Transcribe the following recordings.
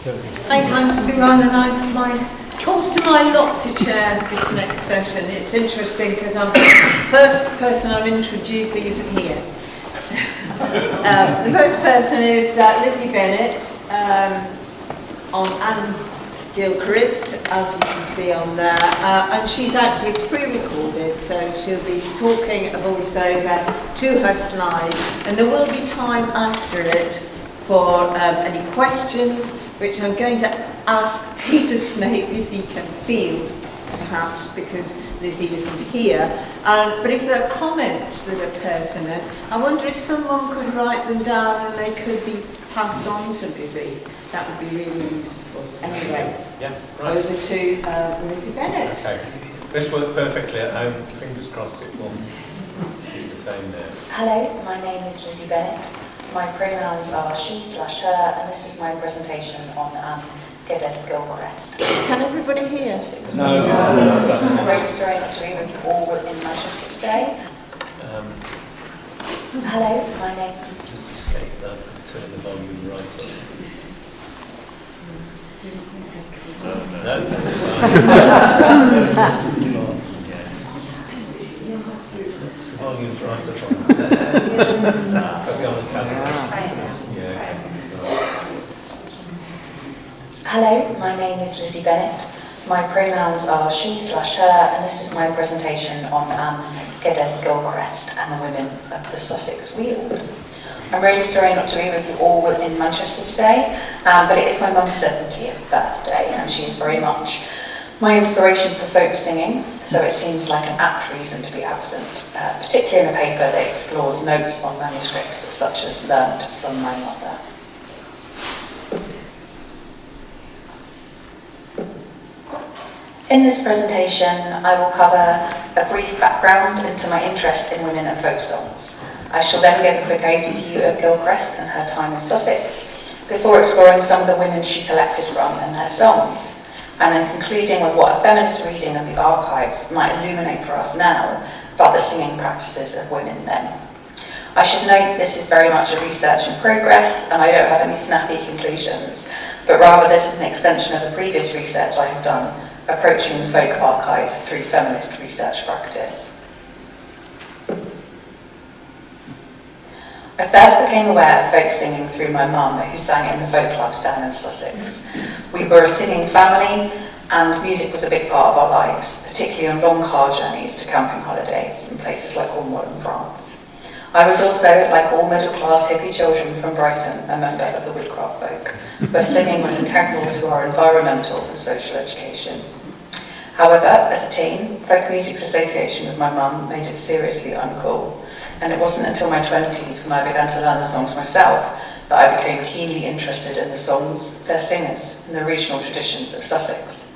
Thank you, I'm Sue-Ann, and falls to my lot to chair this next session. It's interesting because the first person I'm introducing isn't here. So, the first person is Lizzie Bennett on Anne Gilchrist, as you can see on there, and it's pre-recorded, so she'll be talking a voiceover to her slides, and there will be time after it for any questions, which I'm going to ask Peter Snape if he can field, perhaps, because Lizzie isn't here. But if there are comments that are pertinent, I wonder if someone could write them down and they could be passed on to Lizzie. That would be really useful. Anyway, over to Lizzie Bennett. Okay, this worked perfectly at home. Fingers crossed it will be the same there. Hello, my name is Lizzie Bennett. My pronouns are she/her, and this is my presentation on Geddes Gilchrist. Can everybody hear? No. I'm registering to be with you all in Manchester today. Hello, my name. Just escape that and turn the volume right up. No. The volume's right up on Hello, my name is Lizzie Bennett. My pronouns are she/her, and this is my presentation on Geddes Gilchrist and the women of the Sussex Weald. I'm really sorry not to be with you all in Manchester today, but it is my mum's 70th birthday, and she is very much my inspiration for folk singing, so it seems like an apt reason to be absent, particularly in a paper that explores notes on manuscripts such as learned from my mother. In this presentation, I will cover a brief background into my interest in women and folk songs. I shall then give a quick overview of Gilchrist and her time in Sussex, before exploring some of the women she collected from and her songs, and then concluding with what a feminist reading of the archives might illuminate for us now about the singing practices of women then. I should note this is very much a research in progress, and I don't have any snappy conclusions, but rather this is an extension of the previous research I have done, approaching the folk archive through feminist research practice. I first became aware of folk singing through my mum, who sang in the folk clubs down in Sussex. We were a singing family, and music was a big part of our lives, particularly on long car journeys to camping holidays in places like Cornwall and France. I was also, like all middle-class hippie children from Brighton, a member of the woodcraft folk, where singing was integral to our environmental and social education. However, as a teen, folk music's association with my mum made it seriously uncool, and it wasn't until my 20s when I began to learn the songs myself that I became keenly interested in the songs, their singers, and the regional traditions of Sussex.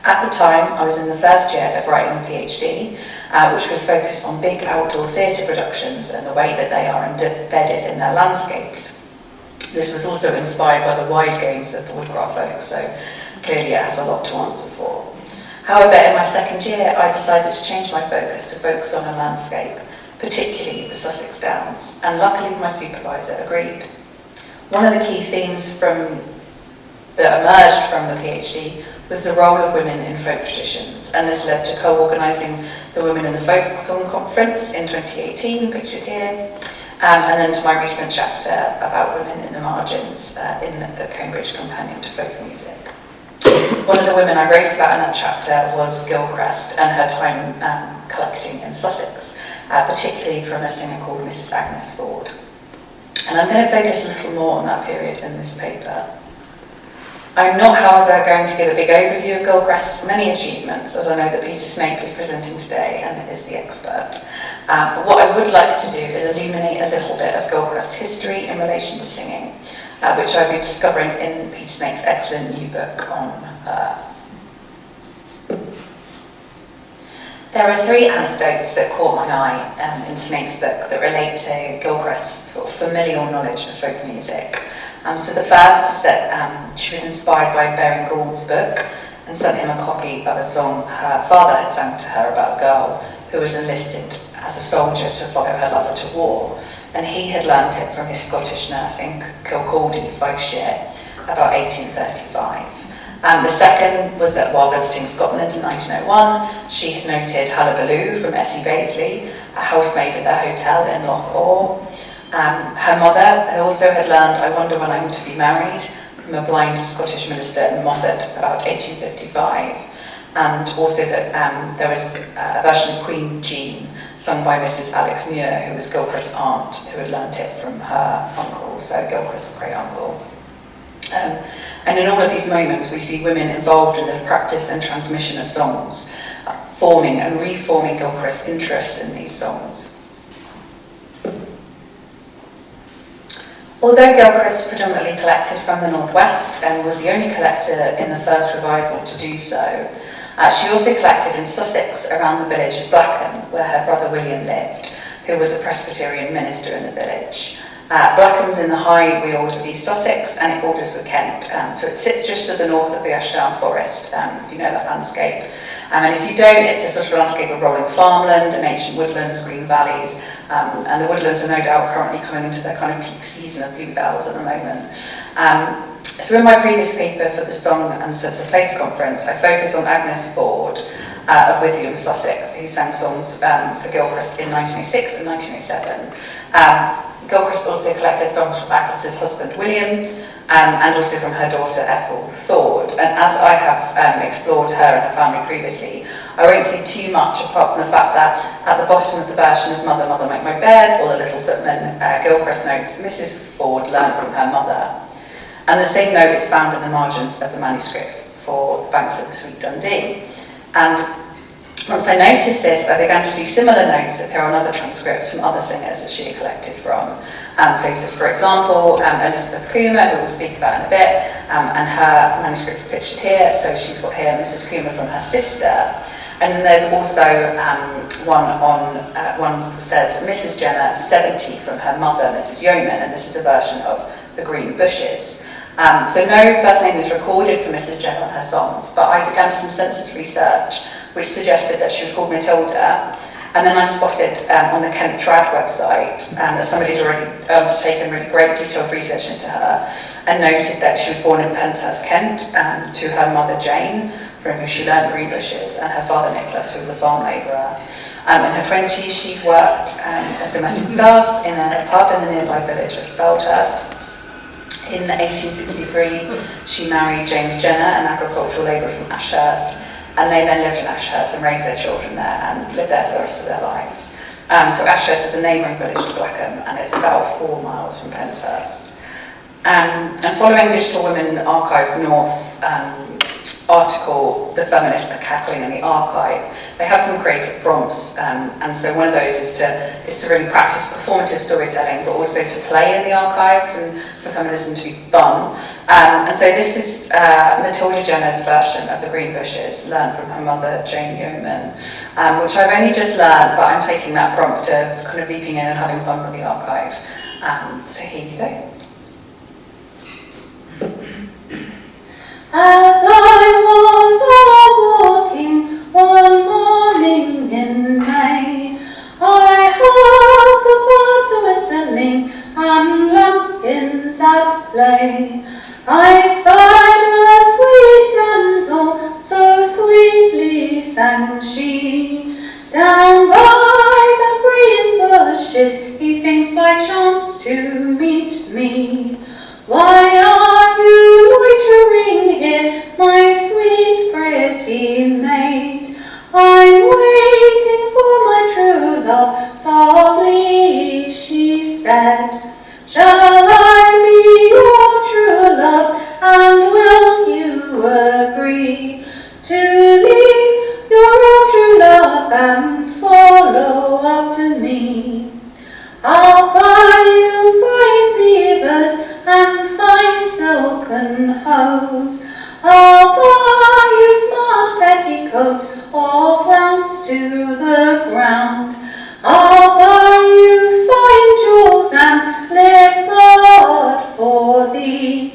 At the time, I was in the first year of writing a PhD, which was focused on big outdoor theatre productions and the way that they are embedded in their landscapes. This was also inspired by the wide games of the woodcraft folk, so clearly it has a lot to answer for. However, in my second year, I decided to change my focus to focus on a landscape, particularly the Sussex Downs, and luckily my supervisor agreed. One of the key themes that emerged from the PhD was the role of women in folk traditions, and this led to co-organising the Women in the Folk Song Conference in 2018, pictured here, and then to my recent chapter about women in the margins in the Cambridge Companion to Folk Music. One of the women I wrote about in that chapter was Gilchrist and her time collecting in Sussex, particularly from a singer called Mrs. Agnes Ford. And I'm going to focus a little more on that period in this paper. I'm not, however, going to give a big overview of Gilchrist's many achievements, as I know that Peter Snape is presenting today and is the expert. But what I would like to do is illuminate a little bit of Gilchrist's history in relation to singing, which I've been discovering in Peter Snape's excellent new book on her. There are three anecdotes that caught my eye in Snape's book that relate to Gilchrist's sort of familial knowledge of folk music. So the first is that she was inspired by Baring Gould's book and sent him a copy of a song her father had sang to her about a girl who was enlisted as a soldier to follow her lover to war. And he had learnt it from his Scottish nurse in Kilcaldy, Fifeshire, about 1835. The second was that while visiting Scotland in 1901, she had noted Hullabaloo from Essie Baisley, a housemaid at their hotel in Loch Awe. Her mother also had learned I Wonder When I'm to Be Married from a blind Scottish minister in Moffat about 1855, and also that there was a version of Queen Jean sung by Mrs. Alex Muir, who was Gilchrist's aunt, who had learnt it from her uncle, so Gilchrist's great uncle. And in all of these moments we see women involved in the practice and transmission of songs, forming and reforming Gilchrist's interest in these songs. Although Gilchrist predominantly collected from the northwest and was the only collector in the first revival to do so, she also collected in Sussex around the village of Blackham, where her brother William lived, who was a Presbyterian minister in the village. Blackham's in the high Weald of East Sussex, and it borders with Kent, so it sits just to the north of the Ashdown Forest, if you know that landscape. And if you don't, it's a sort of landscape of rolling farmland and ancient woodlands, green valleys, and the woodlands are no doubt currently coming into their kind of peak season of bluebells at the moment. So in my previous paper for the Song and Sense of Place conference, I focused on Agnes Ford of Withyham, Sussex, who sang songs for Gilchrist in 1906 and 1907. Gilchrist also collected songs from Agnes's husband William, and also from her daughter Ethel Ford. And as I have explored her and her family previously, I won't say too much apart from the fact that at the bottom of the version of Mother, Mother, Make My Bed, or The Little Footman, Gilchrist notes, Mrs. Ford learned from her mother. And the same note is found in the margins of the manuscripts for the Banks of the Sweet Dundee. And once I noticed this, I began to see similar notes appear on other transcripts from other singers that she had collected from. So for example, Elizabeth Coomer, who we'll speak about in a bit, and her manuscript is pictured here. So she's got here Mrs. Coomer from her sister. And then there's also one that says Mrs. Jenner, 70, from her mother, Mrs. Yeoman, and this is a version of The Green Bushes. So no first name is recorded for Mrs. Jenner on her songs, but I began some census research which suggested that she was called Matilda. And then I spotted on the Kent Trad website that somebody had already undertaken really great detailed research into her and noted that she was born in Penshurst, Kent, to her mother Jane, from whom she learned green bushes, and her father Nicholas, who was a farm labourer. In her 20s, she worked as domestic staff in a pub in the nearby village of Speldhurst. In 1863, she married James Jenner, an agricultural labourer from Ashurst, and they then lived in Ashurst and raised their children there and lived there for the rest of their lives. So Ashurst is a neighbouring village to Blackham, and it's about 4 miles from Penshurst. And following Digital Women Archives North article, The Feminists Are Cackling in the Archive, they have some creative prompts, and so one of those is to really practice performative storytelling, but also to play in the archives and for feminism to be fun. And so this is Matilda Jenner's version of The Green Bushes, learned from her mother Jane Yeoman, which I've only just learned, but I'm taking that prompt of kind of leaping in and having fun with the archive. So here you go. As I was walking one morning in May, I heard the birds whistling and lambkins at play. I spied a sweet damsel, so sweetly sang she. Down by the green bushes he thinks by chance to meet me. Why are you loitering here, my sweet pretty maid? I'm waiting for my true love, softly she said. Shall I be your true love, and will you agree to leave your own true love and follow after me? I'll buy you fine beavers and fine silken hose. I'll buy you smart petticoats, or flounce to the ground. I'll buy you fine jewels and live but for thee,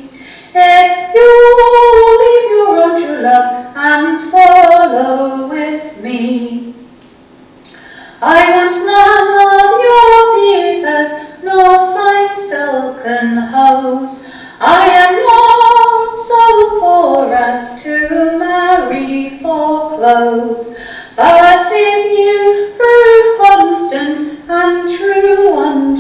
if you'll leave your own true love and follow with me. I want none of your beavers, nor fine silken hose. I am not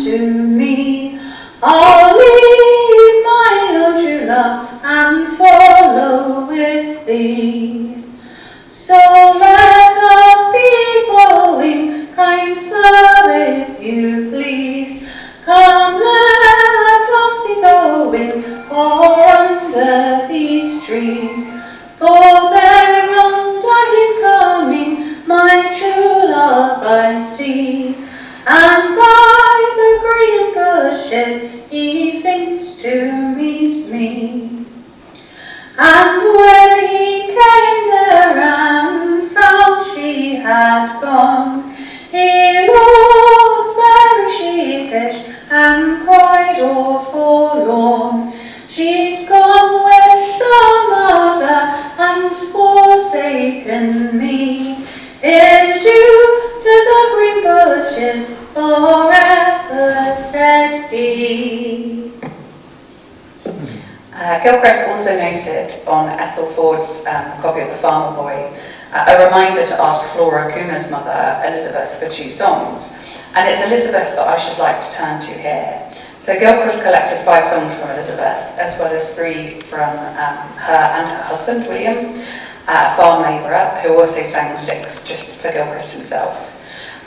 unto me. I'll leave my own true love and follow with thee. So let us be going, kind sir, if you please. Come, let us be going, for under these trees. For there yonder he's coming, my true love I see. And by the green bushes he thinks to meet me. And when he came there and found she had gone, he looked very sheepish and cried all forlorn. She's gone with some other and forsaken me. Is due to the green bushes forever, said he. Gilchrist also noted on Ethel Ford's copy of The Farmer Boy a reminder to ask Flora Kuma's mother, Elizabeth, for 2 songs. And it's Elizabeth that I should like to turn to here. So Gilchrist collected 5 songs from Elizabeth, as well as 3 from her and her husband, William, a farm labourer, who also sang 6 just for Gilchrist himself.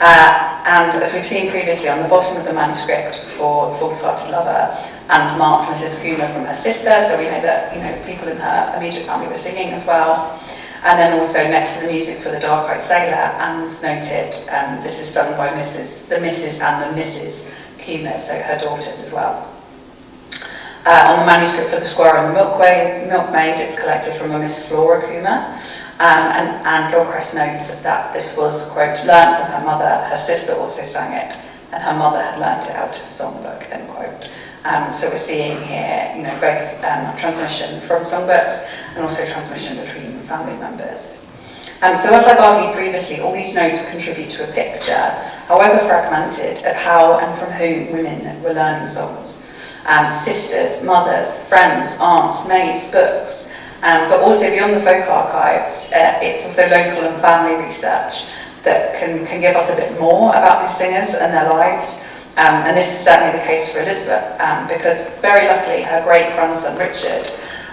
And as we've seen previously, on the bottom of the manuscript for False-Hearted Lover, Anne's marked Mrs. Kuma from her sister, so we know that people in her immediate family were singing as well. And then also next to the music for The Dark-Eyed Sailor, Anne's noted this is sung by the Mrs. and the Mrs. Kuma, so her daughters as well. On the manuscript for The Squire and the Milkmaid, it's collected from a Miss Flora Kuma. And Gilchrist notes that this was, quote, learnt from her mother, her sister also sang it, and her mother had learnt it out of a songbook, end quote. So we're seeing here, both transmission from songbooks and also transmission between family members. So as I've argued previously, all these notes contribute to a picture, however fragmented, of how and from whom women were learning songs. Sisters, mothers, friends, aunts, maids, books, but also beyond the folk archives, it's also local and family research that can give us a bit more about these singers and their lives. And this is certainly the case for Elizabeth, because very luckily her great-grandson Richard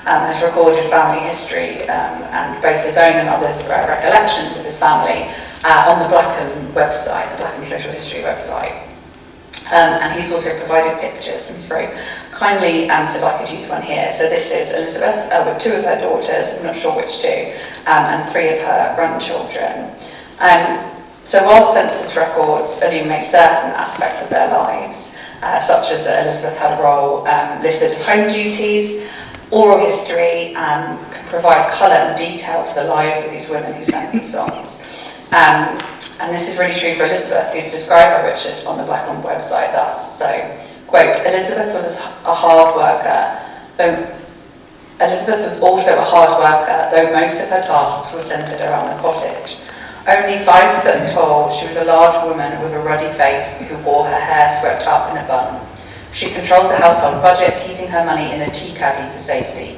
has recorded family history and both his own and others' recollections of his family on the Blackham website, the Blackham Social History website. And he's also provided pictures, and he's very kindly said I could use one here. So this is Elizabeth with 2 of her daughters, I'm not sure which 2, and 3 of her grandchildren. So while census records illuminate certain aspects of their lives, such as Elizabeth had a role listed as home duties, oral history can provide colour and detail for the lives of these women who sang these songs. And this is really true for Elizabeth, who's described by Richard on the Blackham website thus. So, quote, Elizabeth was a hard worker, Elizabeth was also a hard worker, though most of her tasks were centred around the cottage. Only 5 foot tall, she was a large woman with a ruddy face who wore her hair swept up in a bun. She controlled the household budget, keeping her money in a tea caddy for safety.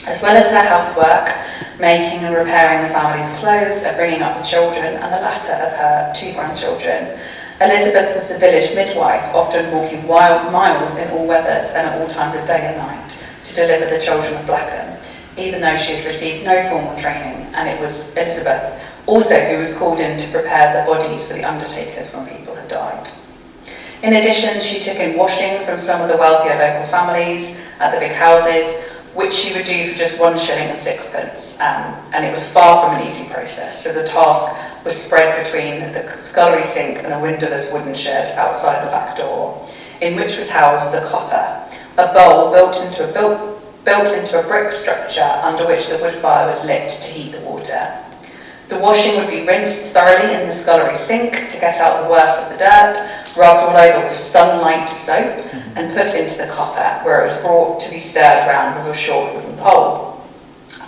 As well as her housework, making and repairing the family's clothes and bringing up the children and the latter of her 2 grandchildren, Elizabeth was a village midwife, often walking miles in all weathers and at all times of day and night to deliver the children of Blackham, even though she had received no formal training, and it was Elizabeth also who was called in to prepare the bodies for the undertakers when people had died. In addition, she took in washing from some of the wealthier local families at the big houses, which she would do for just 1 shilling and 6pence, and it was far from an easy process, so the task was spread between the scullery sink and a windowless wooden shed outside the back door, in which was housed the copper, a bowl built into a brick structure under which the wood fire was lit to heat the water. The washing would be rinsed thoroughly in the scullery sink to get out the worst of the dirt, rubbed all over with sunlight soap, and put into the copper, where it was brought to be stirred round with a short wooden pole.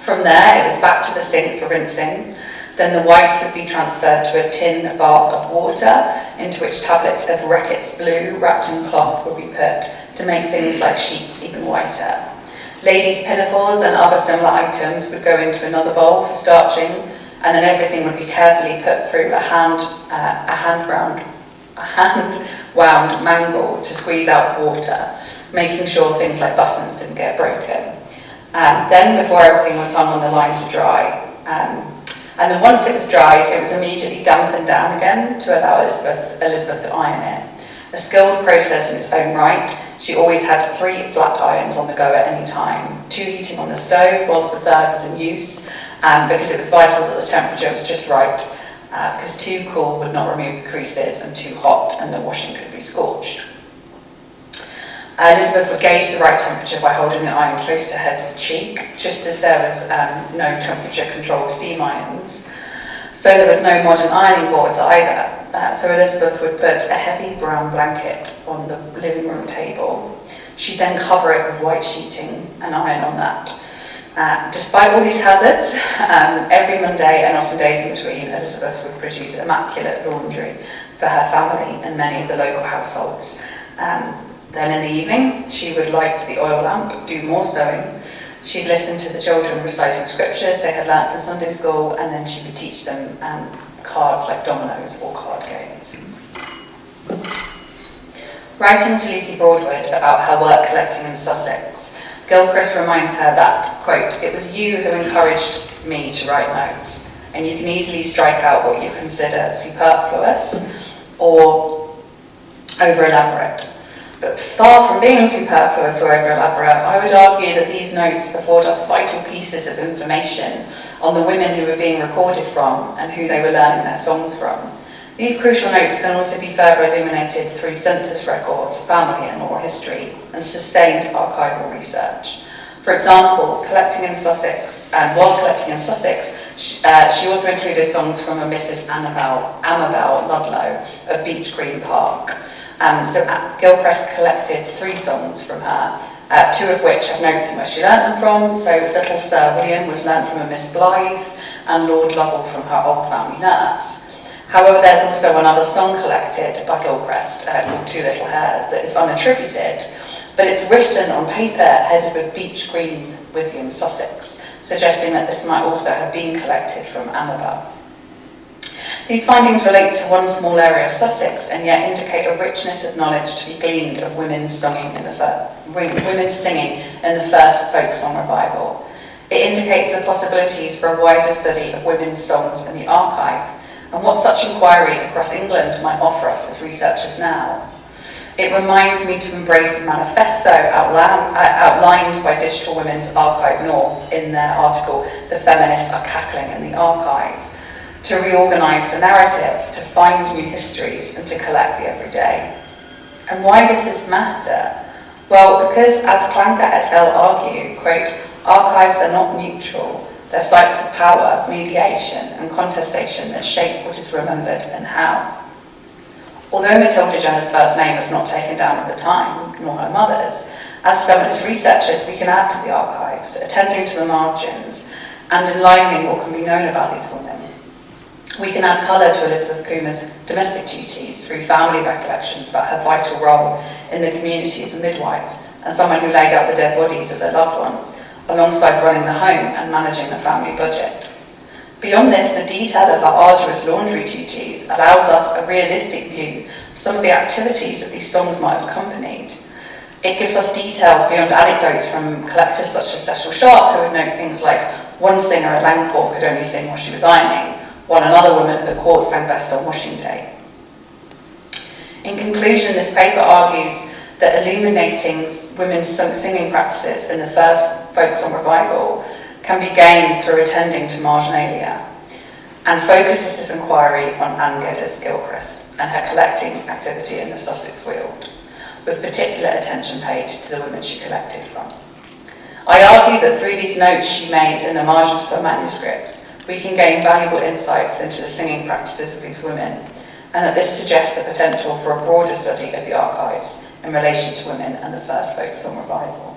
From there, it was back to the sink for rinsing. Then the whites would be transferred to a tin bath of water, into which tablets of Reckitt's blue wrapped in cloth would be put to make things like sheets even whiter. Ladies' pinafores and other similar items would go into another bowl for starching, and then everything would be carefully put through a hand-ground hand-wound mangle to squeeze out water, making sure things like buttons didn't get broken. Then, before everything was hung on the line to dry, and then once it was dried, it was immediately dampened down again to allow Elizabeth to iron it. A skilled process in its own right, she always had 3 flat irons on the go at any time, 2 heating on the stove whilst the 3rd was in use, because it was vital that the temperature was just right, because too cool would not remove the creases and too hot and the washing could be scorched. Elizabeth would gauge the right temperature by holding the iron close to her cheek, just as there was no temperature-controlled steam irons. So there was no modern ironing boards either. So Elizabeth would put a heavy brown blanket on the living room table. She'd then cover it with white sheeting and iron on that. Despite all these hazards, every Monday and often days in between, Elizabeth would produce immaculate laundry for her family and many of the local households. Then in the evening, she would light the oil lamp, do more sewing. She'd listen to the children reciting scriptures they had learnt from Sunday school, and then she would teach them cards like dominoes or card games. Writing to Lucy Broadwood about her work collecting in Sussex, Gilchrist reminds her that, quote, "It was you who encouraged me to write notes, and you can easily strike out what you consider superfluous or over-elaborate. But far from being superfluous or over-elaborate, I would argue that these notes afford us vital pieces of information on the women who were being recorded from and who they were learning their songs from. These crucial notes can also be further illuminated through census records, family and oral history, and sustained archival research. For example, whilst collecting in Sussex, she also included songs from a Mrs. Amabel Ludlow of Beech Green Park. So Gilchrist collected 3 songs from her, 2 of which have notes on where she learnt them from. So Little Sir William was learnt from a Miss Blythe, and Lord Lovell from her old family nurse. However, there's also another song collected by Gilchrist called 2 Little Hares that is unattributed, but it's written on paper headed with Beech Green, Withyham, Sussex, suggesting that this might also have been collected from Amabel. These findings relate to one small area of Sussex and yet indicate a richness of knowledge to be gleaned of women singing in the first folk song revival. It indicates the possibilities for a wider study of women's songs in the archive and what such inquiry across England might offer us as researchers now. It reminds me to embrace the manifesto outlined by Digital Women's Archive North in their article, "The Feminists Are Cackling in the Archive," to reorganise the narratives, to find new histories, and to collect the everyday. And why does this matter? Well, because, as Clanker et al. Argue, quote, "Archives are not neutral. They're sites of power, mediation, and contestation that shape what is remembered and how." Although Matilda Jenner's first name was not taken down at the time, nor her mother's, as feminist researchers we can add to the archives, attending to the margins, and enlivening what can be known about these women. We can add colour to Elizabeth Coomer's domestic duties through family recollections about her vital role in the community as a midwife and someone who laid out the dead bodies of their loved ones, alongside running the home and managing the family budget. Beyond this, the detail of her arduous laundry duties allows us a realistic view of some of the activities that these songs might have accompanied. It gives us details beyond anecdotes from collectors such as Cecil Sharp, who would note things like one singer at Langport could only sing while she was ironing, while another woman at the court sang best on washing day. In conclusion, this paper argues that illuminating women's singing practices in the first folk song revival can be gained through attending to marginalia, and focuses this inquiry on Anne Geddes Gilchrist and her collecting activity in the Sussex Weald, with particular attention paid to the women she collected from. I argue that through these notes she made in the margins of her manuscripts, we can gain valuable insights into the singing practices of these women, and that this suggests a potential for a broader study of the archives in relation to women and the first folk song revival.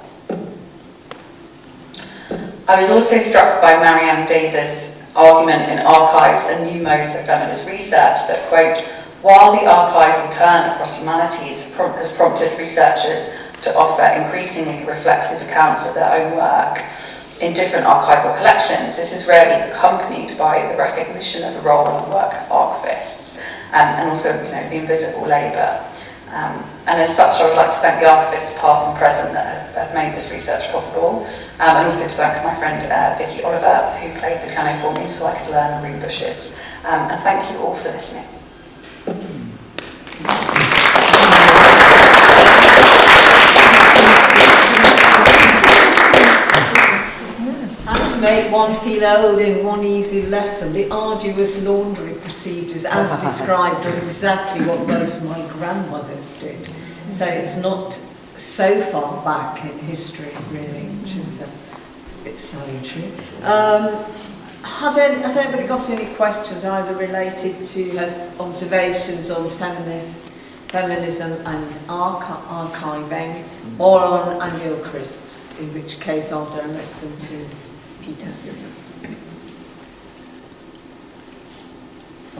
I was also struck by Marianne Davis' argument in Archives and New Modes of Feminist Research that, quote, "While the archival turn across humanities has prompted researchers to offer increasingly reflexive accounts of their own work in different archival collections, this is rarely accompanied by the recognition of the role and work of archivists and also, you know, the invisible labour. And as such, I would like to thank the archivists, past and present, that have made this research possible, and also to thank my friend Vicky Oliver, who played the piano for me so I could learn reed bushes. And thank you all for listening. How to make one feel old in one easy lesson. The arduous laundry procedures, as described, are exactly what most of my grandmothers did. So it's not so far back in history, really, which is it's a bit salutary. Has anybody got any questions either related to observations on feminism and archiving, or on Gilchrist, in which case I'll direct them to Peter.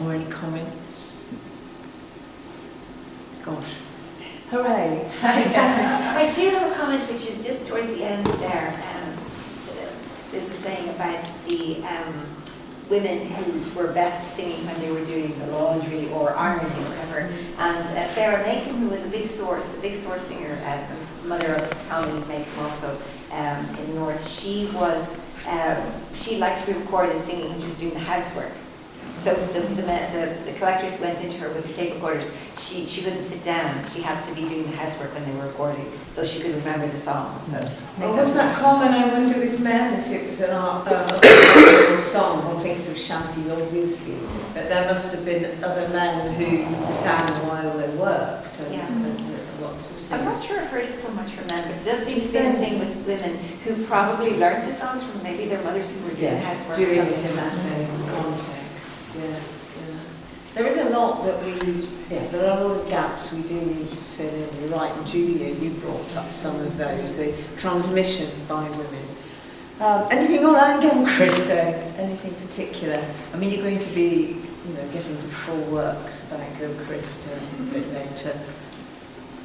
Or any comments? Gosh. Hooray. I do have a comment which is just towards the end there. Liz was saying about the women who were best singing when they were doing the laundry or ironing or whatever. And Sarah Macon, who was a big source singer, and mother of Tommy Macon also in the north, she liked to be recorded singing when she was doing the housework. So the collectors went into her with her tape recorders. She couldn't sit down. She had to be doing the housework when they were recording, so she could remember the songs. So well, was that common, I wonder, with men, if it was an song? One thinks of shanties, obviously, but there must have been other men who sang while they worked. Lots of singers. I'm not sure I've heard it so much from men, but it does seem to be a thing with women who probably learned the songs from maybe their mothers who were doing housework or doing something. it in that same context. Yeah. There is a lot that there are a lot of gaps we do need to fill in. You're right, and Julia, you brought up some of those, the transmission by women. Anything on Gilchrist though? Anything particular? I mean, you're going to be, getting the full works about Gilchrist a bit later.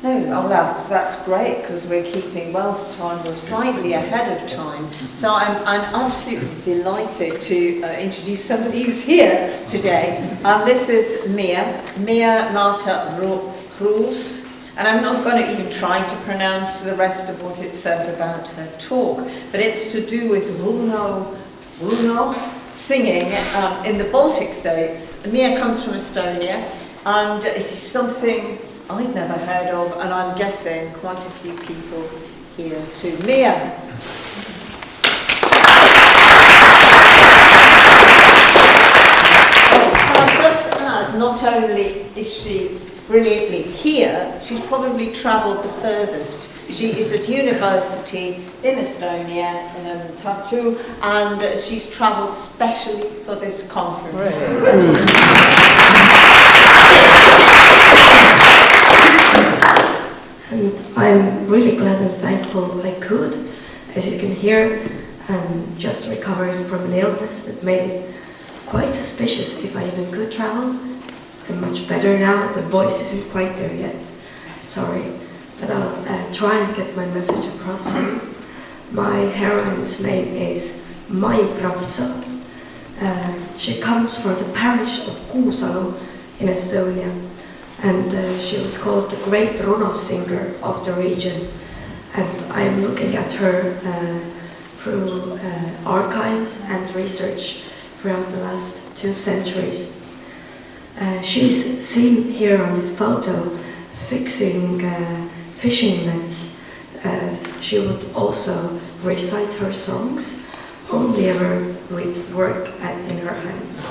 No, that's great, because we're keeping well to time. We're slightly ahead of time. So I'm absolutely delighted to introduce somebody who's here today. This is Marta Ruus. And I'm not going to even try to pronounce the rest of what it says about her talk. But it's to do with runo singing in the Baltic states. Mia comes from Estonia, and it is something I'd never heard of, and I'm guessing quite a few people here too. Mia. I'll just add, not only is she brilliantly here, she's probably travelled the furthest. She is at university in Estonia, in Tartu, and she's travelled specially for this conference. And I'm really glad and thankful I could. As you can hear, I'm just recovering from an illness that made it quite suspicious if I even could travel. I'm much better now. The voice isn't quite there yet. Sorry. But I'll try and get my message across soon. My heroine's name is Mai Kravtsov. She comes from the parish of Kuusalu in Estonia. And she was called the great runosinger of the region. And I'm looking at her through archives and research throughout the last 2 centuries. She's seen here on this photo fixing fishing nets. She would also recite her songs, only ever with work in her hands.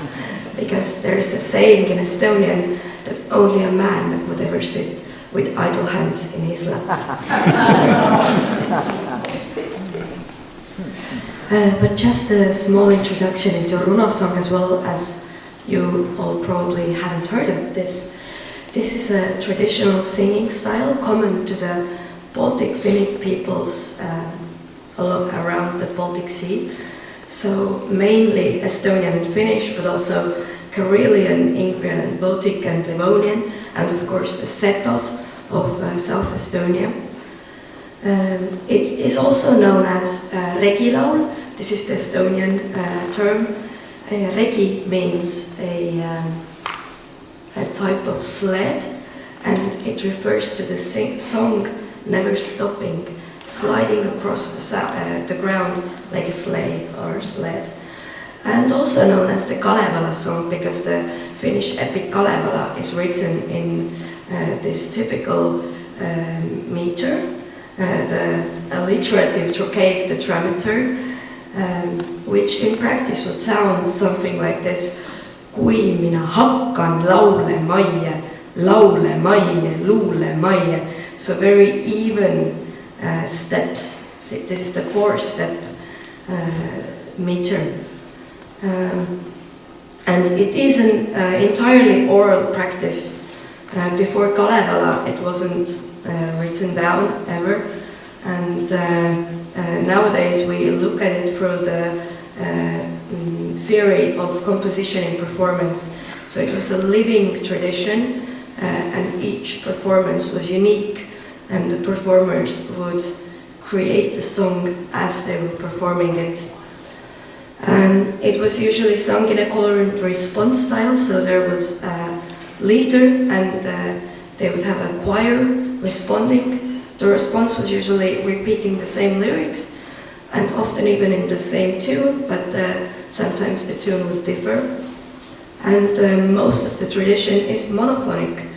Because there's a saying in Estonian that only a man would ever sit with idle hands in his lap. But just a small introduction into runosong, as well, as you all probably haven't heard of this. This is a traditional singing style common to the Baltic Finnic peoples around the Baltic Sea. So mainly Estonian and Finnish, but also Karelian, Ingrian and Baltic and Livonian, and of course the Setos of South Estonia. It is also known as regilaul. This is the Estonian term. Regi means a a type of sled, and it refers to the song Never Stopping, sliding across the ground like a sleigh or sled. And also known as the Kalevala song, because the Finnish epic Kalevala is written in this typical meter, the alliterative trochaic tetrameter, which in practice would sound something like this: kui minä hakkan laulemaie, luulemaie. So very even steps. This is the 4-step meter. And it is an entirely oral practice. Before Kalevala, it wasn't written down ever, and nowadays we look at it through the theory of composition in performance. So it was a living tradition, and each performance was unique, and the performers would create the song as they were performing it. It was usually sung in a call and response style, so there was a leader and they would have a choir responding. The response was usually repeating the same lyrics and often even in the same tune, but sometimes the tune would differ. And most of the tradition is monophonic.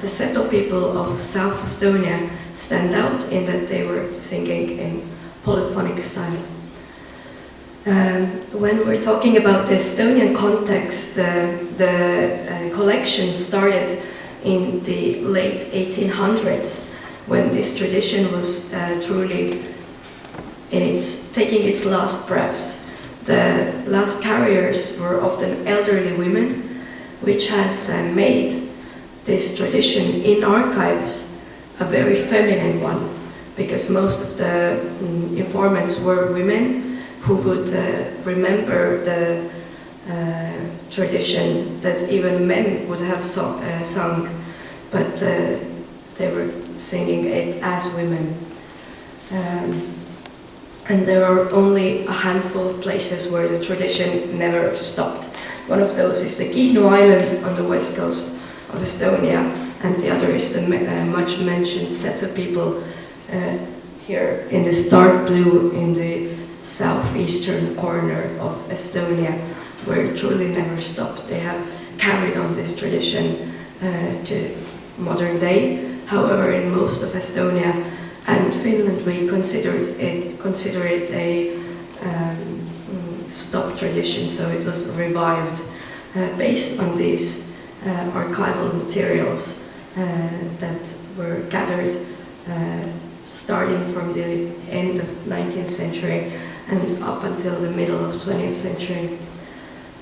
The Seto people of South Estonia stand out in that they were singing in polyphonic style. When we're talking about the Estonian context, the collection started in the late 1800s, when this tradition was truly taking its last breaths. The last carriers were often elderly women, which has made this tradition in archives a very feminine one, because most of the informants were women who would remember the tradition that even men would have sung, but they were singing it as women. And there are only a handful of places where the tradition never stopped. One of those is the Kihnu Island on the west coast of Estonia, and the other is the much mentioned Seto people here in this dark blue in the southeastern corner of Estonia, where it truly never stopped. They have carried on this tradition to modern day. However, in most of Estonia and Finland, we consider it a stopped tradition, so it was revived based on these archival materials that were gathered starting from the end of 19th century and up until the middle of 20th century.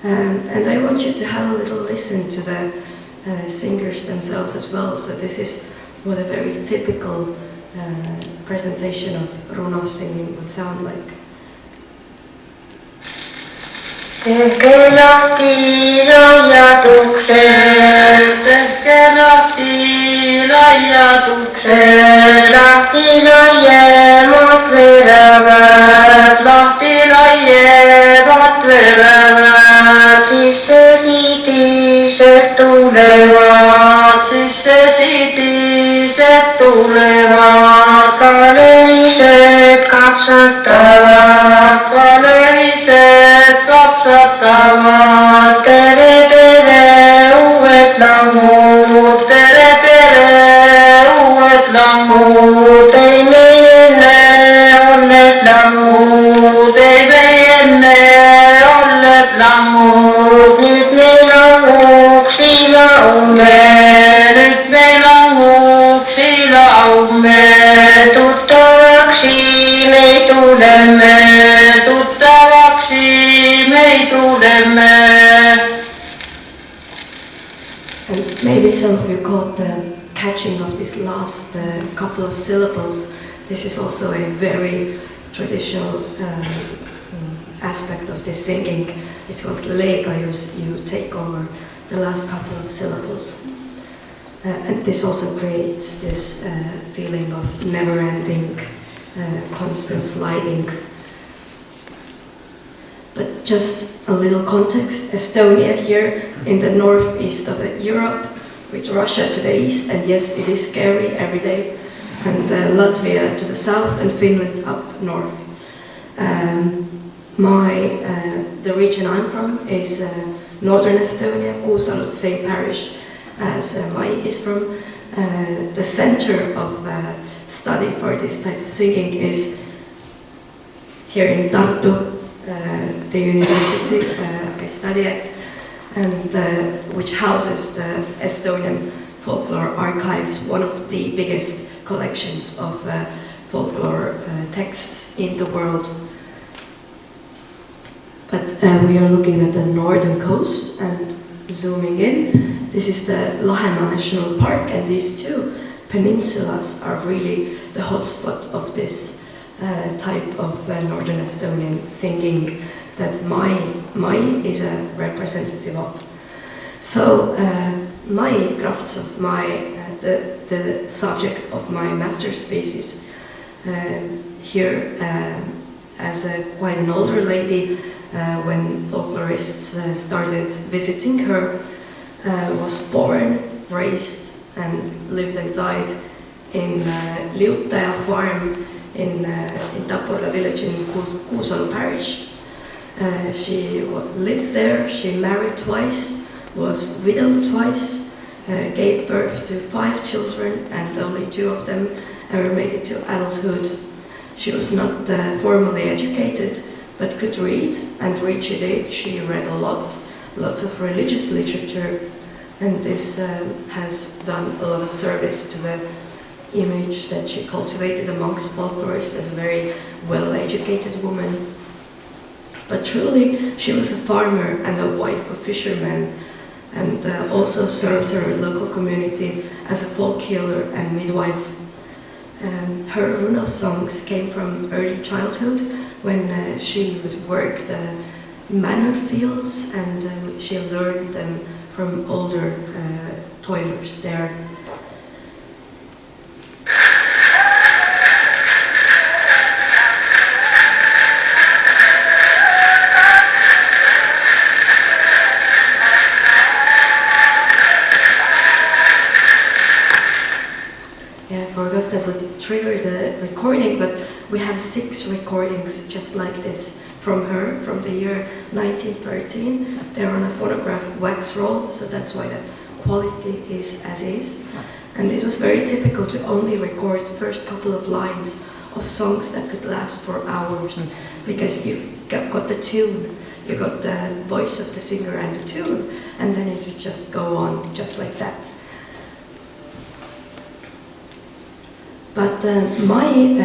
And I want you to have a little listen to the singers themselves as well. So this is what a very typical presentation of runosinging would sound like. Tehke lahti laiatukseen, tehke lahti laiatukseen, lahti laiemat verävät, lahti laiemat verävät, sisse sitiset tulevat, sisse sitiset tulevat, kaleriset kapsattavat, kaleriset kapsattavat, tere tere uudet langud, tere tere uudet langud, ei me enne olleet langud, ei me enne olleet langud, nüüd me languksi laume, nüüd me languksi laume, tuttavaksi me tuleme, tuttavaksi me tuleme. And maybe some of you caught the catching of this last couple of syllables. This is also a very traditional aspect of this singing. It's called lega, you take over the last couple of syllables. And this also creates this feeling of never-ending, constant sliding. But just a little context. Estonia here in the northeast of Europe, with Russia to the east, and yes, it is scary every day, and Latvia to the south, and Finland up north. The region I'm from is northern Estonia, Kuusalu, the same parish as Mai is from. The center of study for this type of singing is here in Tartu, the university I study at, and which houses the Estonian folklore archives, one of the biggest collections of folklore texts in the world. But we are looking at the northern coast and zooming in. This is the Lahemaa National Park, and these two peninsulas are really the hotspot of this type of northern Estonian singing that Mai is a representative of. So Mai Kravtsov, the subject of my master's thesis, here as quite an older lady, when folklorists started visiting her, was born, raised, and lived and died in Liutaja farm in Tapola village in Kuusalu parish. She lived there, she married twice, was widowed twice, gave birth to 5 children, and only 2 of them ever made it to adulthood. She was not formally educated, but could read, and read she did. She read a lot, lots of religious literature, and this has done a lot of service to the image that she cultivated amongst folklorists as a very well-educated woman. But truly, she was a farmer and a wife of fishermen, and also served her local community as a folk healer and midwife. Her runo songs came from early childhood, when she would work the manure fields, and she learned them from older toilers there. Yeah, I forgot that would trigger the recording, but we have 6 recordings just like this from her from the year 1913. They're on a phonograph wax roll, so that's why the quality is as is. And it was very typical to only record the first couple of lines of songs that could last for hours, because you got the tune, you got the voice of the singer and the tune, and then it would just go on just like that. But Mai,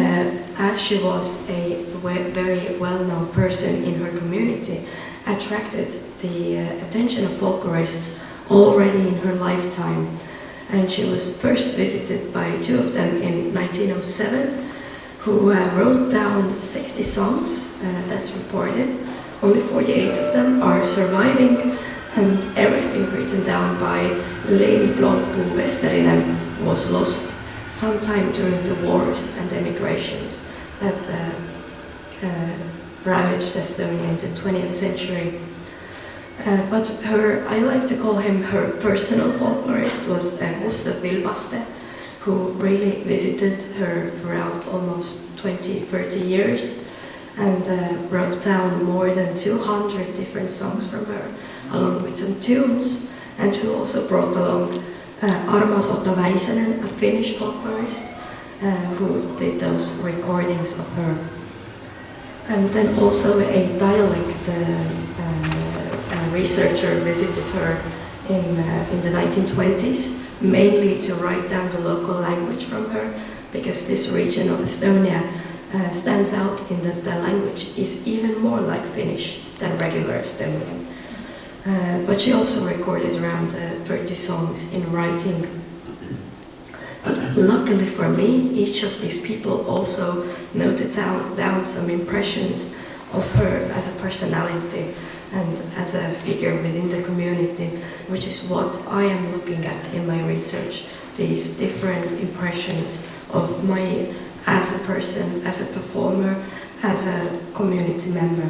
as she was a very well-known person in her community, attracted the attention of folklorists already in her lifetime. And she was first visited by 2 of them in 1907, who wrote down 60 songs, that's reported. Only 48 of them are surviving, and everything written down by Lady Blompu Westerinen was lost sometime during the wars and emigrations that ravaged Estonia in the 20th century. But her, I like to call him her personal folklorist, was Gustav Vilbaste, who really visited her throughout almost 20-30 years and wrote down more than 200 different songs from her, along with some tunes, and who also brought along Armas Otto Väisänen, a Finnish folklorist, who did those recordings of her. And then also a dialect researcher visited her in the 1920s, mainly to write down the local language from her, because this region of Estonia stands out in that the language is even more like Finnish than regular Estonian. But she also recorded around 30 songs in writing. But luckily for me, each of these people also noted down some impressions of her as a personality and as a figure within the community, which is what I am looking at in my research, these different impressions of Mai as a person, as a performer, as a community member.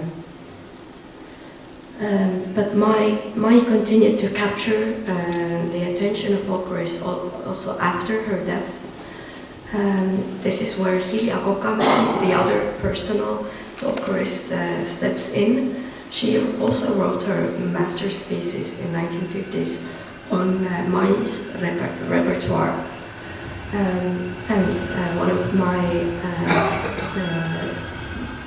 But Mai continued to capture the attention of folklorists also after her death. This is where Hilja Kokamäki, the other personal folklorist, steps in. She also wrote her master's thesis in 1950s on Mai's repertoire.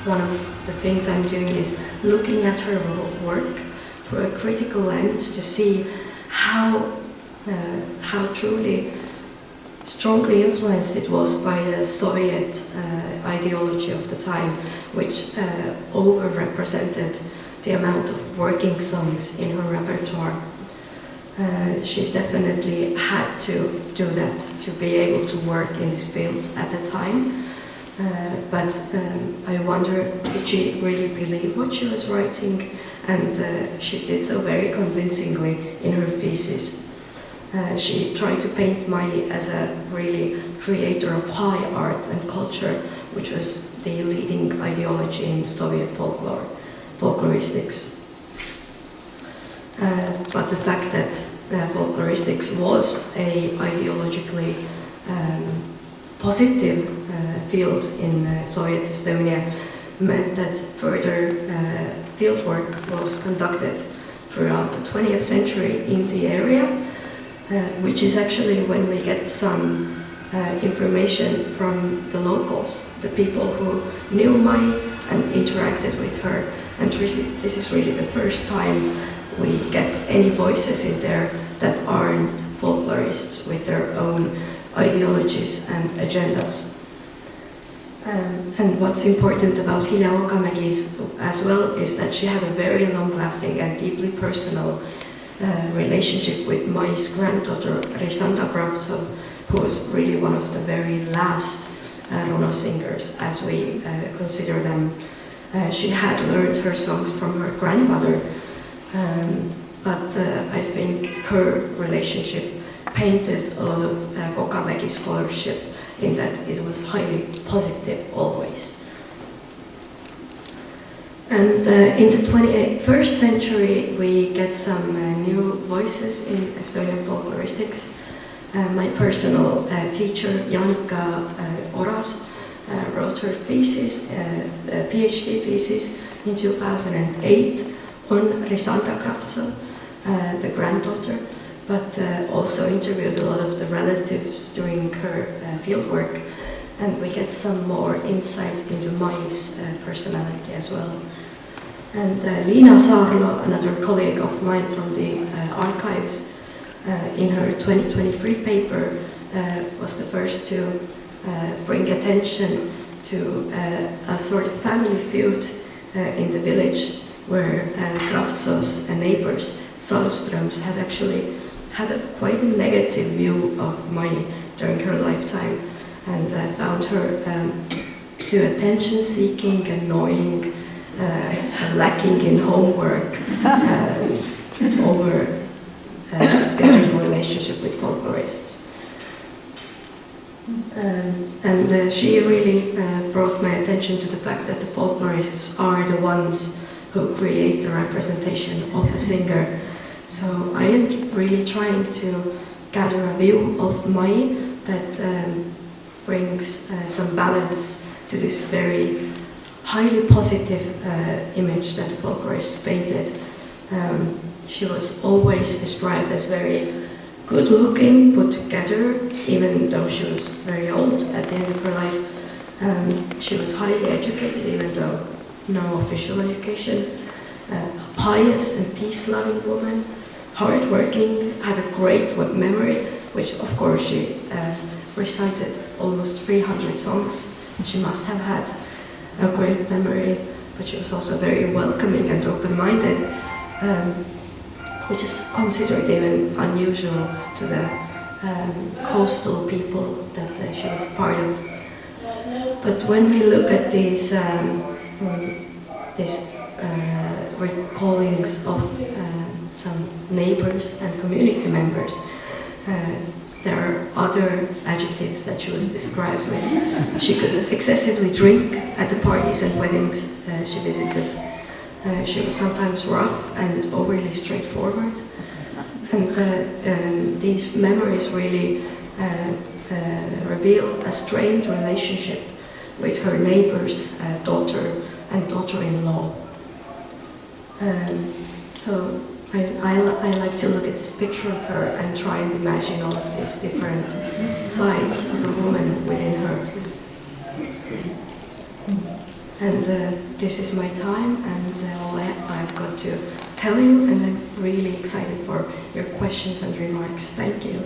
One of the things I'm doing is looking at her work through a critical lens to see how truly strongly influenced it was by the Soviet ideology of the time, which overrepresented the amount of working songs in her repertoire. She definitely had to do that to be able to work in this field at the time. But I wonder, did she really believe what she was writing? And she did so very convincingly in her thesis. She tried to paint Mai as a really creator of high art and culture, which was the leading ideology in Soviet folkloristics. But the fact that folkloristics was a ideologically positive field in Soviet Estonia meant that further fieldwork was conducted throughout the 20th century in the area, which is actually when we get some information from the locals, the people who knew Mai and interacted with her. And this is really the first time we get any voices in there that aren't folklorists with their own ideologies and agendas. And what's important about Hilja Kokamäki as well is that she had a very long-lasting and deeply personal relationship with Mai's granddaughter, Marta Kravtsov, who was really one of the very last runosingers, as we consider them. She had learned her songs from her grandmother, but I think her relationship painted a lot of Kokamäki's scholarship in that it was highly positive always. And in the 21st century, we get some new voices in Estonian folkloristics. My personal teacher, Janika Oras, wrote her thesis, PhD thesis in 2008 on Marta Kravtsov, the granddaughter, but also interviewed a lot of the relatives during her fieldwork, and we get some more insight into Mai's personality as well. And Liina Saarlo, another colleague of mine from the archives, in her 2023 paper was the first to bring attention to a sort of family feud in the village where Kravtsov's neighbors, Salströms, had actually had quite a negative view of Mai during her lifetime and found her too attention-seeking, annoying, lacking in homework, over building a relationship with folklorists. And she really brought my attention to the fact that the folklorists are the ones who create the representation of a singer. So I am really trying to gather a view of Mai that brings some balance to this very highly positive image that the folklorists painted. She was always described as very good-looking, put together, even though she was very old at the end of her life. She was highly educated, even though no official education. Pious and peace-loving woman, hard-working, had a great memory, which of course she recited almost 300 songs. She must have had a great memory, but she was also very welcoming and open-minded, which is considered even unusual to the coastal people that she was part of. But when we look at these recallings of some neighbors and community members, there are other adjectives that she was described with. She could excessively drink at the parties and weddings she visited. She was sometimes rough and overly straightforward. And these memories really reveal a strained relationship with her neighbor's daughter and daughter-in-law. So I like to look at this picture of her and try and imagine all of these different sides of a woman within her. And this is my time and all I've got to tell you, and I'm really excited for your questions and remarks. Thank you.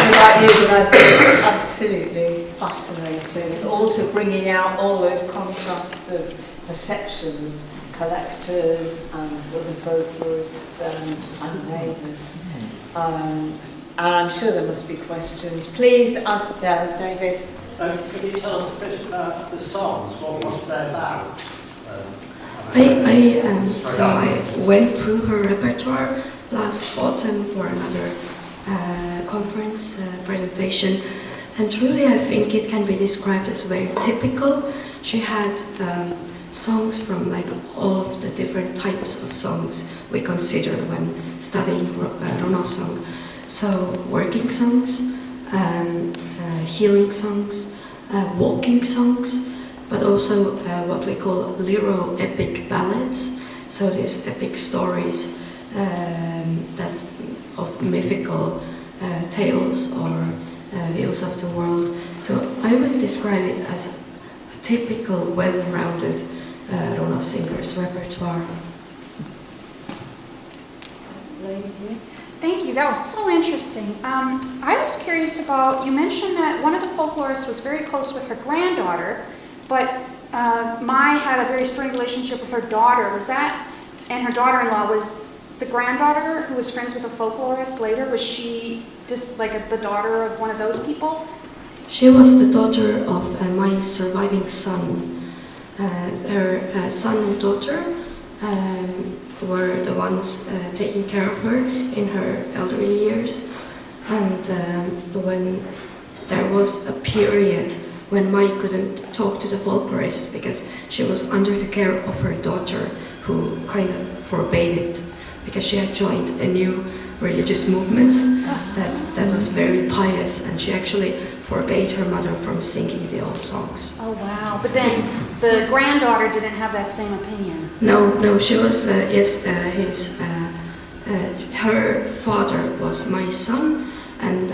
About you, but I've been absolutely fascinating. Also bringing out all those contrasts of perception of collectors and other folklorists and neighbours. And I'm sure there must be questions. Please ask David. Can you tell us a bit about the songs? What was they about? So I went through her repertoire last autumn for another conference presentation, and truly I think it can be described as very typical. She had songs from like all of the different types of songs we consider when studying runasong. So working songs, healing songs, walking songs, but also what we call lyro epic ballads. So these epic stories that of mythical tales or views of the world. So I would describe it as a typical, well-rounded runosinger's repertoire. Thank you, that was so interesting. I was curious about, you mentioned that one of the folklorists was very close with her granddaughter, but Mai had a very strained relationship with her daughter. Was that, and her daughter-in-law, was the granddaughter who was friends with the folklorist later, was she just like the daughter of one of those people? She was the daughter of Mai's surviving son. Her son and daughter were the ones taking care of her in her elderly years. And when there was a period when Mai couldn't talk to the folklorist because she was under the care of her daughter, who kind of forbade it, because she had joined a new religious movement that was very pious, and she actually forbade her mother from singing the old songs. Oh wow, but then the granddaughter didn't have that same opinion. No, she was, her father was my son, and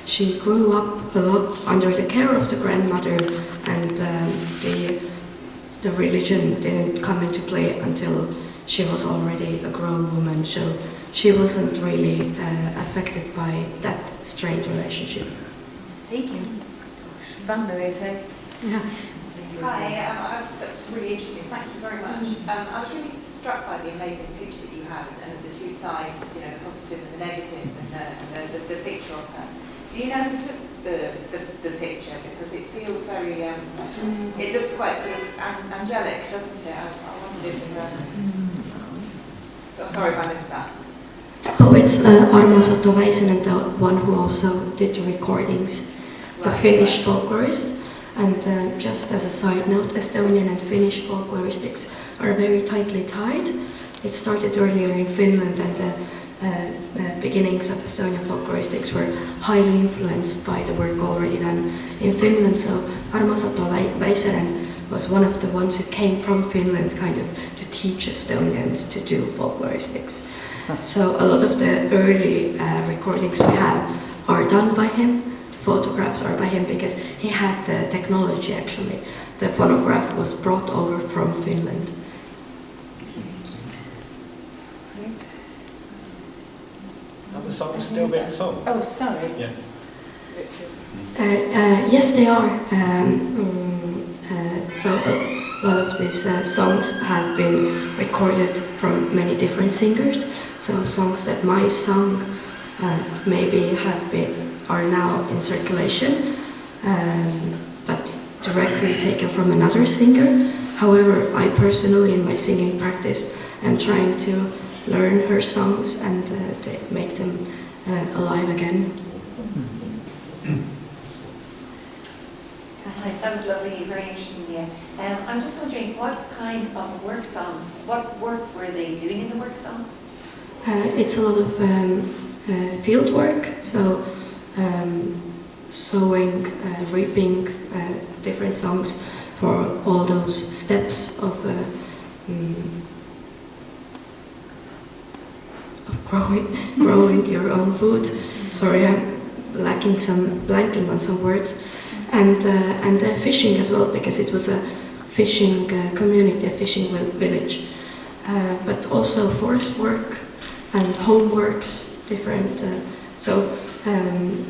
she grew up a lot under the care of the grandmother, and the religion didn't come into play until she was already a grown woman, so she wasn't really affected by that strange relationship. Thank you. Family, say. Hi, that's really interesting. Thank you very much. I was really struck by the amazing picture that you had, and the two sides, you know, the positive and the negative, and the picture of her. Do you know who took the picture? Because it feels very, it looks quite sort of angelic, doesn't it? I wondered if, so sorry if I missed that. Oh, it's Armas Ottovaisen, the one who also did the recordings, the Finnish folklorist. And just as a side note, Estonian and Finnish folkloristics are very tightly tied. It started earlier in Finland, and the beginnings of Estonian folkloristics were highly influenced by the work already done in Finland. So Armas Ottovaisen was one of the ones who came from Finland kind of to teach Estonians to do folkloristics. So a lot of the early recordings we have are done by him. The photographs are by him because he had the technology actually. The phonograph was brought over from Finland. Are the songs still being sung? Oh, sorry. Yeah. Yes, they are. So a lot of these songs have been recorded from many different singers. Some songs that Mai sung maybe are now in circulation, but directly taken from another singer. However, I personally, in my singing practice, am trying to learn her songs and make them alive again. That was lovely, very interesting. Yeah. I'm just wondering, what kind of work songs, what work were they doing in the work songs? It's a lot of field work, so sowing, reaping, different songs for all those steps of growing your own food. Sorry, I'm blanking on some words. And fishing as well, because it was a fishing community, a fishing village. But also forest work and homeworks, different. So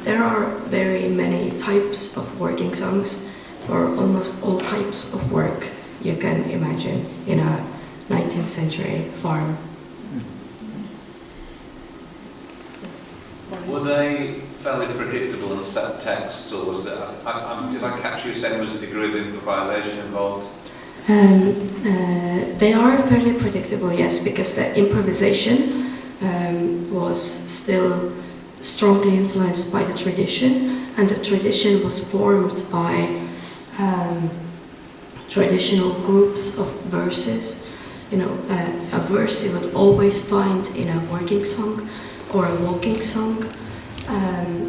there are very many types of working songs for almost all types of work you can imagine in a 19th century farm. Were they fairly predictable and set texts, or was there? Did I catch you saying there was a degree of improvisation involved? They are fairly predictable, yes, because the improvisation was still strongly influenced by the tradition, and the tradition was formed by traditional groups of verses. You know, a verse you would always find in a working song or a walking song,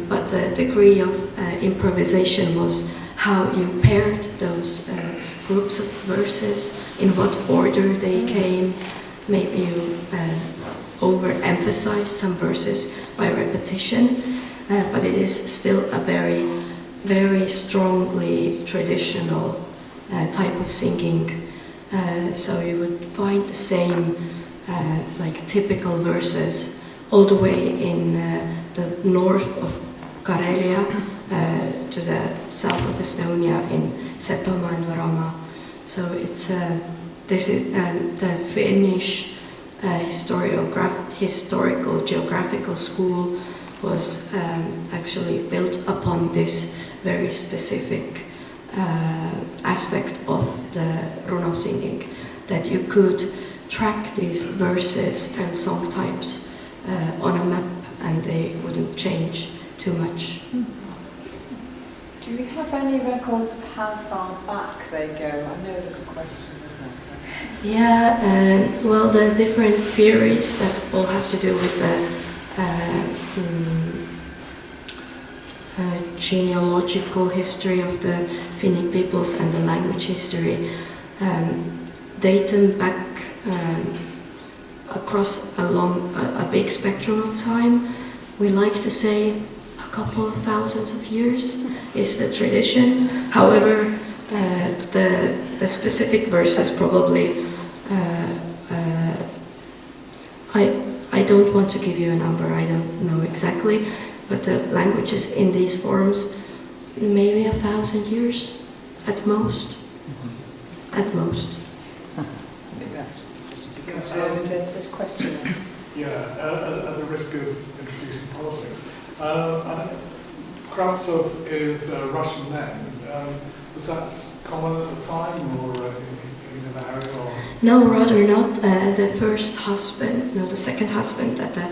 but the degree of improvisation was how you paired those groups of verses, in what order they came. Maybe you overemphasize some verses by repetition, but it is still a very, very strongly traditional type of singing. So you would find the same like typical verses all the way in the north of Karelia to the south of Estonia in Setomaa and Varama. So it's this is the Finnish historical geographical school was actually built upon this very specific aspect of the runosinging, that you could track these verses and song types on a map and they wouldn't change too much. Do we have any records of how far back they go? I know there's a question, isn't there? Yeah, well, the different theories that all have to do with the genealogical history of the Finnic peoples and the language history date them back across a big spectrum of time. We like to say a couple of thousands of years is the tradition. However, the specific verses probably, I don't want to give you a number, I don't know exactly, but the languages in these forms, maybe 1,000 years at most. At most. I think that's this question. Yeah, at the risk of introducing politics. Kravtsov is a Russian name. Was that common at the time, or in the area? Or? No, rather not. The first husband, no, the second husband that the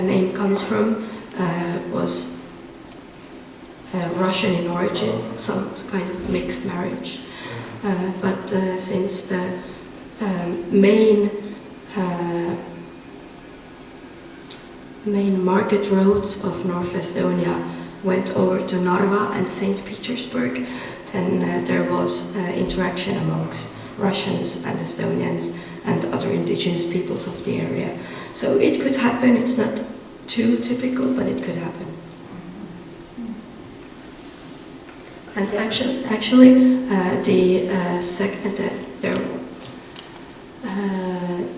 name comes from was Russian in origin, some kind of mixed marriage. But since the main market roads of North Estonia went over to Narva and St. Petersburg, then there was interaction amongst Russians and Estonians and other indigenous peoples of the area. So it could happen, it's not too typical, but it could happen. And actually,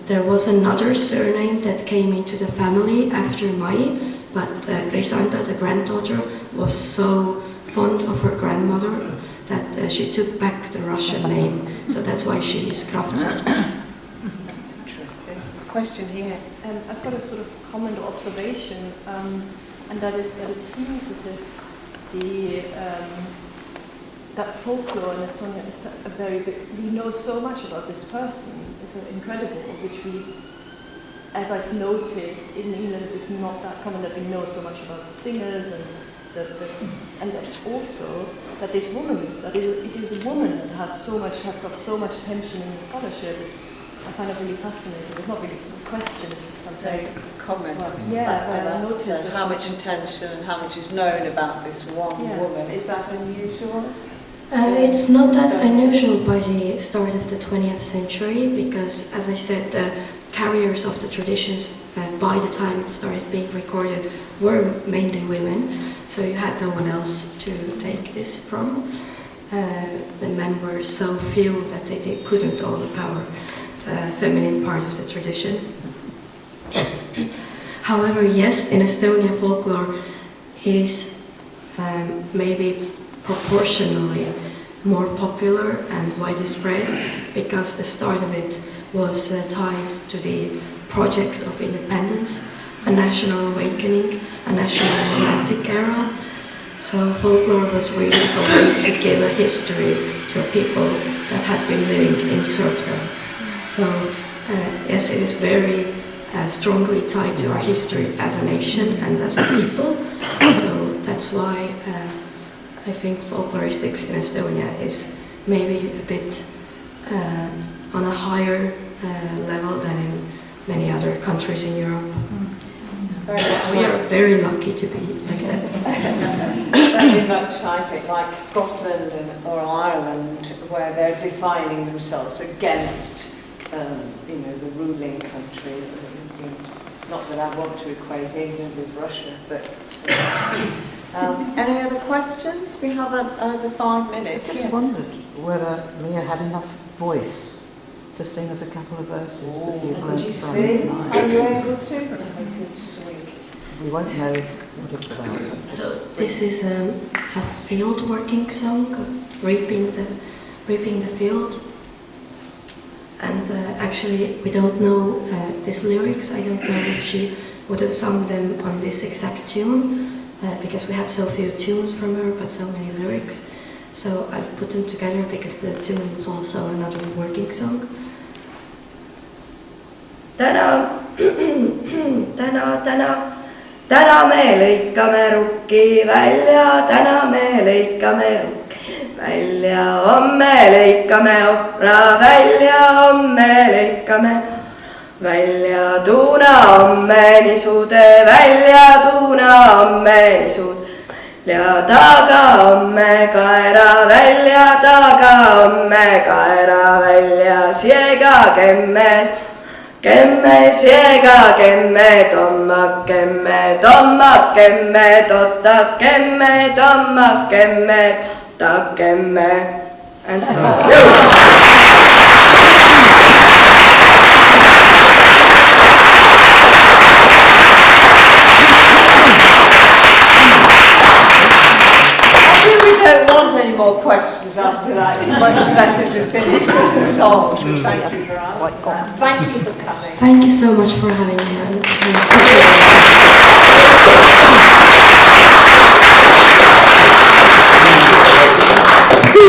there was another surname that came into the family after Mai, but Grisanta, the granddaughter, was so fond of her grandmother that she took back the Russian name, so that's why she is Kravtsov. That's interesting. Question here. I've got a sort of comment or observation, and that is that it seems as if that folklore in Estonia is a very big. We know so much about this person. It's incredible, which we as I've noticed, in England it's not that common that we know so much about the singers and and that also that this woman, it is a woman that has got so much attention in the scholarship. I find it really fascinating. It's not really a question, it's just something. Comment. Well, but I noticed how much attention and how much is known about this one woman. Is that unusual? It's not that unusual by the start of the 20th century because, as I said, the carriers of the traditions by the time it started being recorded were mainly women, so you had no one else to take this from. The men were so few that they couldn't overpower the feminine part of the tradition. However, yes, in Estonia folklore is maybe proportionally more popular and widespread because the start of it was tied to the project of independence, a national awakening, a national romantic era. So folklore was really a way to give a history to a people that had been living in serfdom. So yes, it is very strongly tied to our history as a nation and as a people. So that's why I think folkloristics in Estonia is maybe a bit on a higher level than in many other countries in Europe. We are very lucky to be like that. Very much, I think, like Scotland or Ireland, where they're defining themselves against, the ruling country. Not that I want to equate England with Russia, but. Any other questions? We have another 5 minutes. I just wondered whether Mia had enough voice to sing us a couple of verses that you've learned. Could you sing? Are you able to? I could swing. We won't know what it's about. So this is a field working song of reaping the field. And actually, we don't know these lyrics. I don't know if she would have sung them on this exact tune, because we have so few tunes from her, but so many lyrics. So I've put them together because the tune was also another working song. Täna me lõikame rukki välja, täna me lõikame rukki välja, homme lõikame ohra välja, homme lõikame välja, tuuna homme nisude välja, tuuna homme nisude ja taga homme kaera välja, taga homme kaera välja, siega kemme siega kemme tommakemme tommakemme tottakemme tommakemme takkemme and stop. Don't want any more questions after that. It's much better to finish with a song. So thank you for asking that. Thank you for coming. Thank you so much for having me.